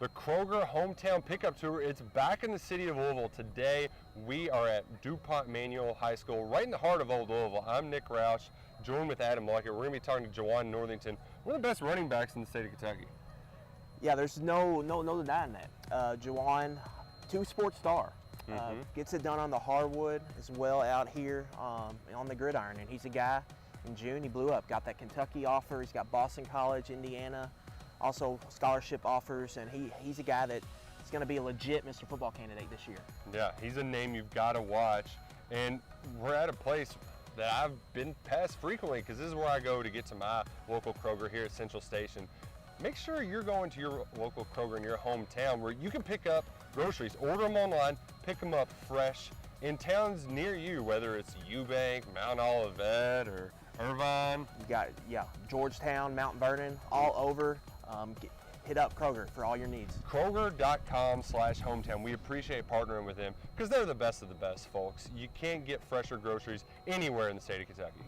the Kroger Hometown Pickup Tour. It's back in the city of Louisville. Today we are at DuPont Manual High School, right in the heart of Old Louisville. I'm Nick Roush, joined with Adam Luckett. We're going to be talking to Juwaun Northington, one of the best running backs in the state of Kentucky. Yeah, there's no denying that. Juwaun, two-sport star. Gets it done on the hardwood as well out here on the gridiron. And he's a guy, in June, he blew up. Got that Kentucky offer. He's got Boston College, Indiana, also scholarship offers. And he's a guy that is going to be a legit Mr. Football candidate this year. Yeah, he's a name you've got to watch. And we're at a place that I've been past frequently because this is where I go to get to my local Kroger here at Central Station. Make sure you're going to your local Kroger in your hometown where you can pick up groceries. Order them online, pick them up fresh in towns near you, whether it's Eubank, Mount Olivet, or Irvine. You got, Georgetown, Mount Vernon, all over. Hit up Kroger for all your needs. Kroger.com/hometown. We appreciate partnering with them because they're the best of the best, folks. You can't get fresher groceries anywhere in the state of Kentucky.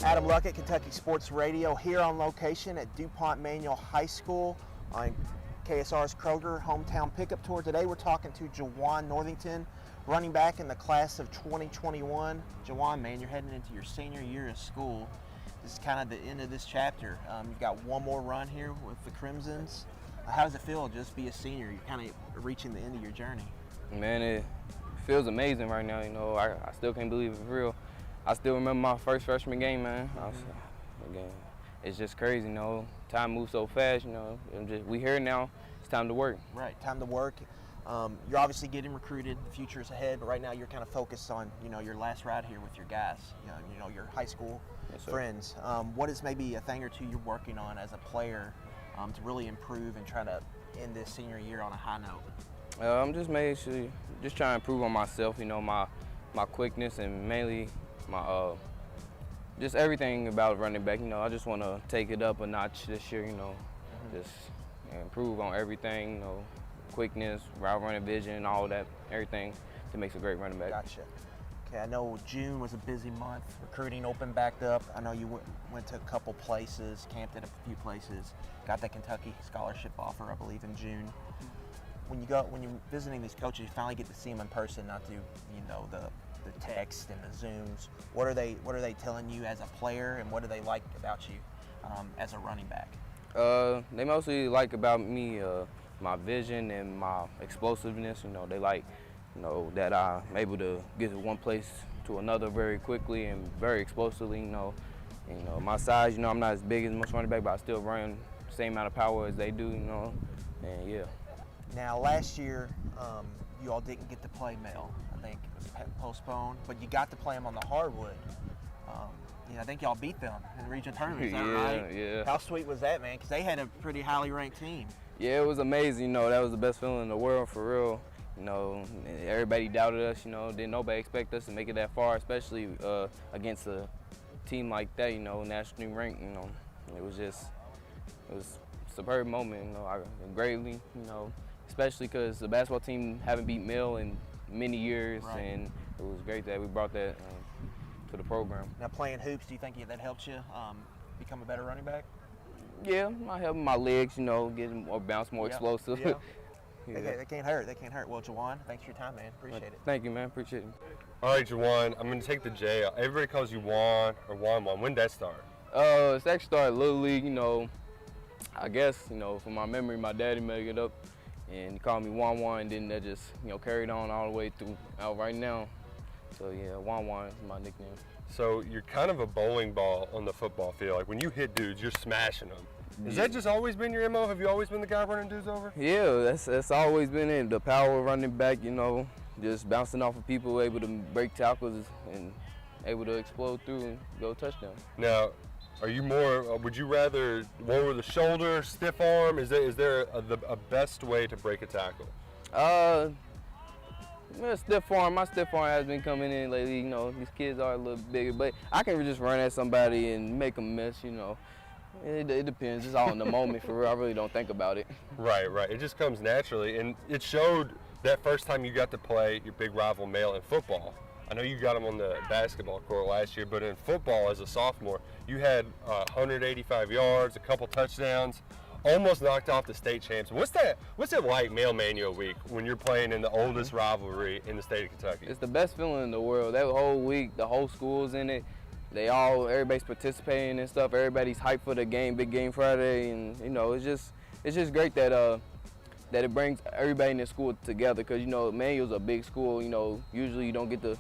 Adam Luckett, Kentucky Sports Radio, here on location at DuPont Manual High School on KSR's Kroger Hometown Pickup Tour. Today we're talking to Juwaun Northington, running back in the class of 2021. Juwaun, man, you're heading into your senior year of school. This is kind of the end of this chapter. You've got one more run here with the Crimsons. How does it feel to just be a senior? You're kind of reaching the end of your journey. Man, it feels amazing right now. You know, I still can't believe it's real. I still remember my first freshman game, man. It's just crazy, you know. Time moves so fast, you know. We here now. It's time to work. Right, time to work. You're obviously getting recruited. The future is ahead, but right now you're kind of focused on, your last ride here with your guys. Your high school friends. What is maybe a thing or two you're working on as a player to really improve and try to end this senior year on a high note? I'm just trying to improve on myself. My quickness and mainly my just everything about running back. I just want to take it up a notch this year. Just improve on everything. Quickness, route running vision, all that, everything that makes a great running back. Gotcha. Okay, I know June was a busy month. Recruiting opened back up. I know you went to a couple places, camped at a few places, got that Kentucky scholarship offer, I believe, in June. When you're visiting these coaches, you finally get to see them in person, not through the text and the Zooms. What are they telling you as a player, and what do they like about you as a running back? They mostly like about me my vision and my explosiveness. They like that I'm able to get to one place to another very quickly and very explosively. My size, I'm not as big as most running back, but I still run the same amount of power as they do. And yeah. Now last year, you all didn't get to play Mel. I think it was postponed, but you got to play them on the hardwood. I think y'all beat them in the region tournament. Is that right? Yeah. How sweet was that, man? Because they had a pretty highly ranked team. Yeah, it was amazing. That was the best feeling in the world for real. Everybody doubted us. Didn't nobody expect us to make it that far, especially against a team like that. Nationally ranked. It was a superb moment. I greatly. Especially because the basketball team haven't beat Mill in many years, right. And it was great that we brought that to the program. Now, playing hoops, do you think that helps you become a better running back? Yeah, I help my legs, get more bounce, more explosive. Yeah. Yeah. They can't hurt. Well, Juwaun, thanks for your time, man. Appreciate it. Thank you, man. Appreciate it. All right, Juwaun, I'm going to take the J. Everybody calls you Juan or Juan. When did that start? It's actually started Little League, I guess, from my memory, my daddy made it up. And he called me Juan, and then that just, carried on all the way through out right now. So yeah, Juan is my nickname. So you're kind of a bowling ball on the football field. Like when you hit dudes, you're smashing them. Has that just always been your MO? Have you always been the guy running dudes over? Yeah, that's always been it. The power running back, just bouncing off of people, able to break tackles and able to explode through and go touchdown. Now, Are you more? Would you rather lower the shoulder, stiff arm? Is there a best way to break a tackle? Stiff arm. My stiff arm has been coming in lately. You know, these kids are a little bigger, but I can just run at somebody and make them miss. You know, it depends. It's all in the moment for real. I really don't think about it. Right. It just comes naturally, and it showed that first time you got to play your big rival male in football. I know you got him on the basketball court last year, but in football as a sophomore, you had 185 yards, a couple touchdowns, almost knocked off the state champs. What's it like, Male Manual week, when you're playing in the oldest rivalry in the state of Kentucky? It's the best feeling in the world. That whole week, the whole school's in it. Everybody's participating and stuff. Everybody's hyped for the game, Big Game Friday, and you know, it's just great that it brings everybody in the school together. Because you know, Manual's a big school. You know, usually you don't get to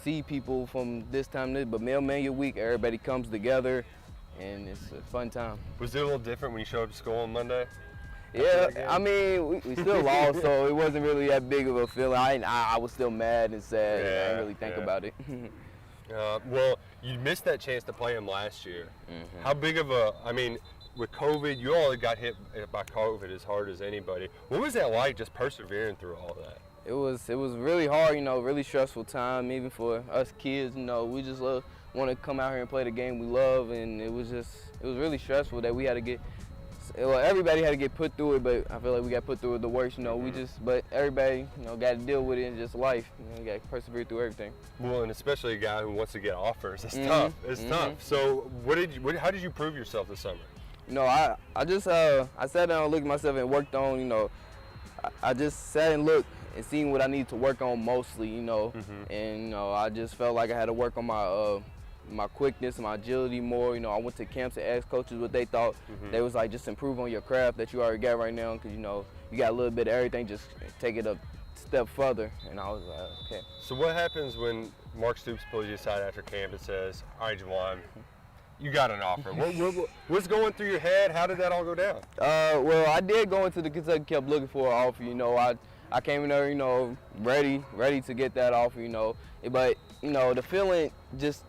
see people from this time to this, but Male Manual week, everybody comes together, and it's a fun time. Was it a little different when you showed up to school on Monday? Yeah, I mean, we still lost, so it wasn't really that big of a feeling. I was still mad and sad. I didn't really think about it. Well, you missed that chance to play him last year. Mm-hmm. How big of with COVID, you all got hit by COVID as hard as anybody. What was that like, just persevering through all that? It was really hard, you know, really stressful time, even for us kids. You know, we just want to come out here and play the game we love, and it was really stressful that we had to get. Well, everybody had to get put through it, but I feel like we got put through it the worst. You know, but everybody, you know, got to deal with it in just life. You know, got to persevere through everything. Well, and especially a guy who wants to get offers. It's tough. It's tough. So, how did you prove yourself this summer? You know, I sat down and looked at myself and worked on. You know, I just sat and looked and seen what I need to work on mostly. You know, and you know, I just felt like I had to work on my quickness and my agility more. You know, I went to camps and asked coaches what they thought. They was like, just improve on your craft that you already got right now, because you know, you got a little bit of everything, just take it a step further. And I was like, okay. So what happens when Mark Stoops pulls you aside after camp and says, all right, Juwaun, you got an offer? What's going through your head? How did that all go down? Well, I did go into the Kentucky, kept looking for an offer. You know, I came in there, you know, ready to get that offer. You know, but you know, the feeling just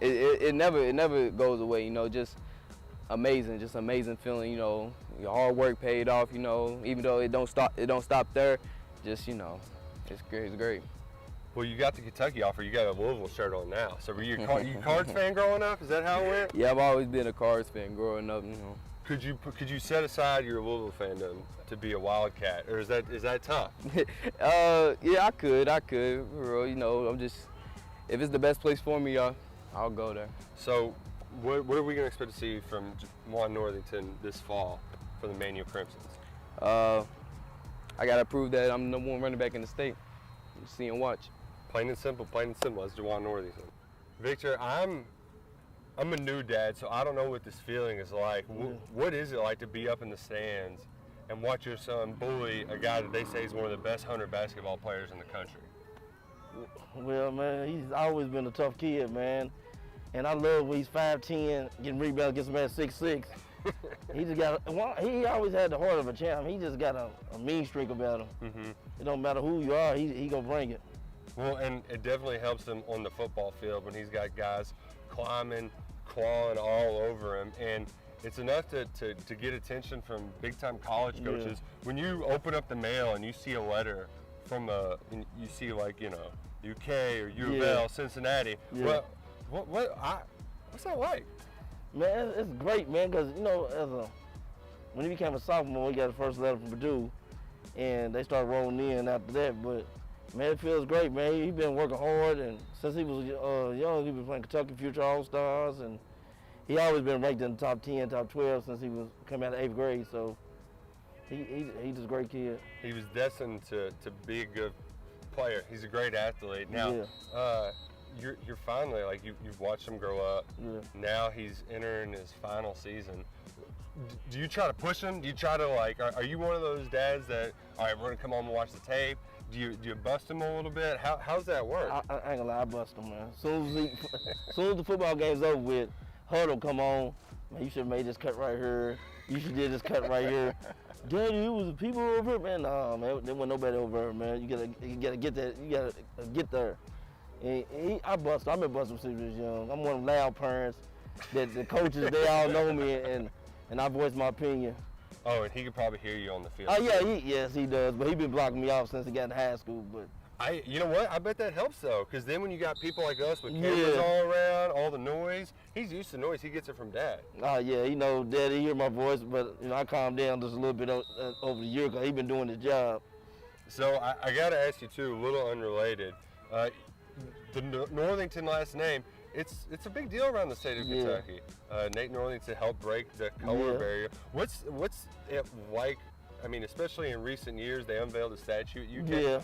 it never goes away. You know, just amazing feeling. You know, your hard work paid off. You know, even though it don't stop there. Just, you know, it's great. Well, you got the Kentucky offer. You got a Louisville shirt on now. So were you a Cards fan growing up? Is that how it went? Yeah, I've always been a Cards fan growing up. You know. Could you set aside your Louisville fandom to be a Wildcat, or is that tough? Yeah, I could. For real, you know, if it's the best place for me, I'll go there. So, what are we gonna expect to see from Juwaun Northington this fall for the Manual Crimsons? I gotta prove that I'm the number one running back in the state. See and watch. Plain and simple. That's Juwaun Northington. Victor, I'm a new dad, so I don't know what this feeling is like. What is it like to be up in the stands and watch your son bully a guy that they say is one of the best 100 basketball players in the country? Well, man, he's always been a tough kid, man. And I love when he's 5'10", getting rebounds against a man 6'6". He always had the heart of a champ. He just got a mean streak about him. It don't matter who you are, he gonna bring it. Well, and it definitely helps him on the football field when he's got guys climbing, clawing all over him. And it's enough to get attention from big-time college coaches. Yeah. When you open up the mail and you see a letter from you see like, you know, UK or U of L, Cincinnati, what's that like? Man, it's great, man, because, you know, when he became a sophomore, he got the first letter from Purdue, and they started rolling in after that. But, man, it feels great, man. He's been working hard, and since he was young, he's been playing Kentucky Future All-Stars, and he always been ranked in the top 10, top 12 since he was coming out of 8th grade, so he's just a great kid. He was destined to be a good player. He's a great athlete. Now, you're finally, like, you've watched him grow up. Yeah. Now he's entering his final season. Do you try to push him? Do you try to, like, are you one of those dads that, all right, we're going to come home and watch the tape? Do you bust him a little bit? How's that work? I ain't gonna lie, I bust him, man. As soon as the football game's over with, huddle come on. Man, you should have made this cut right here. You should did this cut right here. Daddy, it was the people over here, man. Nah, man, there wasn't nobody over here, man. You gotta get that. You gotta get there. And I've been busting since he was young. I'm one of them loud parents. that the coaches, they all know me, and I voice my opinion. Oh, and he could probably hear you on the field. Oh, yeah, yes, he does. But he been blocking me off since he got in high school. But You know what? I bet that helps though, because then when you got people like us with cameras all around, all the noise, he's used to noise. He gets it from Dad. Oh yeah, Dad, he hear my voice, but I calmed down just a little bit over the year because he been doing his job. So I got to ask you too, a little unrelated. The Northington last name, it's a big deal around the state of Kentucky. Nate Northington helped break the color barrier. What's it like? I mean, especially in recent years, they unveiled a statue at UK. Yeah.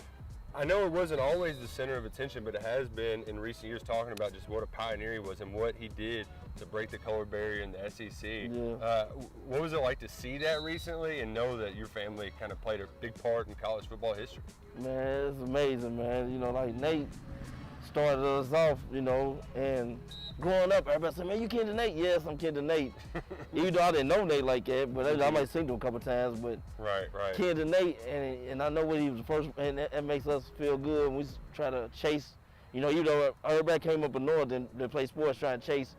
I know it wasn't always the center of attention, but it has been in recent years, talking about just what a pioneer he was and what he did to break the color barrier in the SEC. Yeah. What was it like to see that recently and know that your family kind of played a big part in college football history? Man, it's amazing, man. Like Nate started us off, and growing up, everybody said, man, you kin to Nate? Yes, I'm kin to Nate. Even though I didn't know Nate like that, but I might seen him a couple times, but right. Kin to Nate, and I know when he was the first, and that makes us feel good when we try to chase, even though everybody came up in Northern to play sports trying to chase,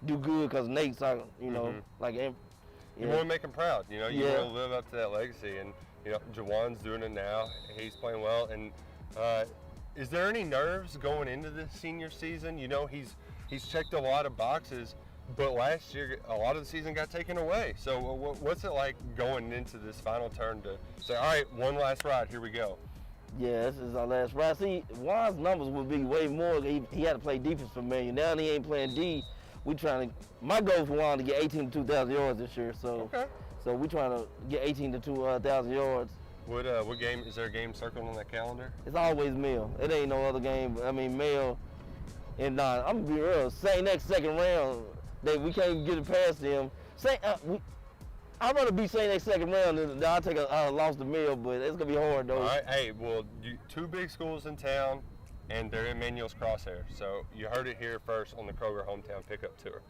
do good, because Nate's, like, You want to make him proud, you want to live up to that legacy, and, Juwaun's doing it now, he's playing well, and is there any nerves going into the senior season? He's checked a lot of boxes, but last year a lot of the season got taken away. So what's it like going into this final turn to say, all right, one last ride, here we go? Yeah, this is our last ride. See, Juwan's numbers would be way more. He had to play defense for Manual. Now he ain't playing D. My goal for Juwan to get 18 to 2,000 yards this year. So, So we trying to get 18 to 2,000 yards. What game, is there a game circled on that calendar? It's always Mail. It ain't no other game. I mean, Mail. And I'm gonna be real. St. next second round, we can't get it past them. I'd rather be St. next second round than I'll take a loss to Mail, but it's gonna be hard though. All right, hey, well, two big schools in town, and they're in Manual's crosshairs. So you heard it here first on the Kroger Hometown Pickup Tour.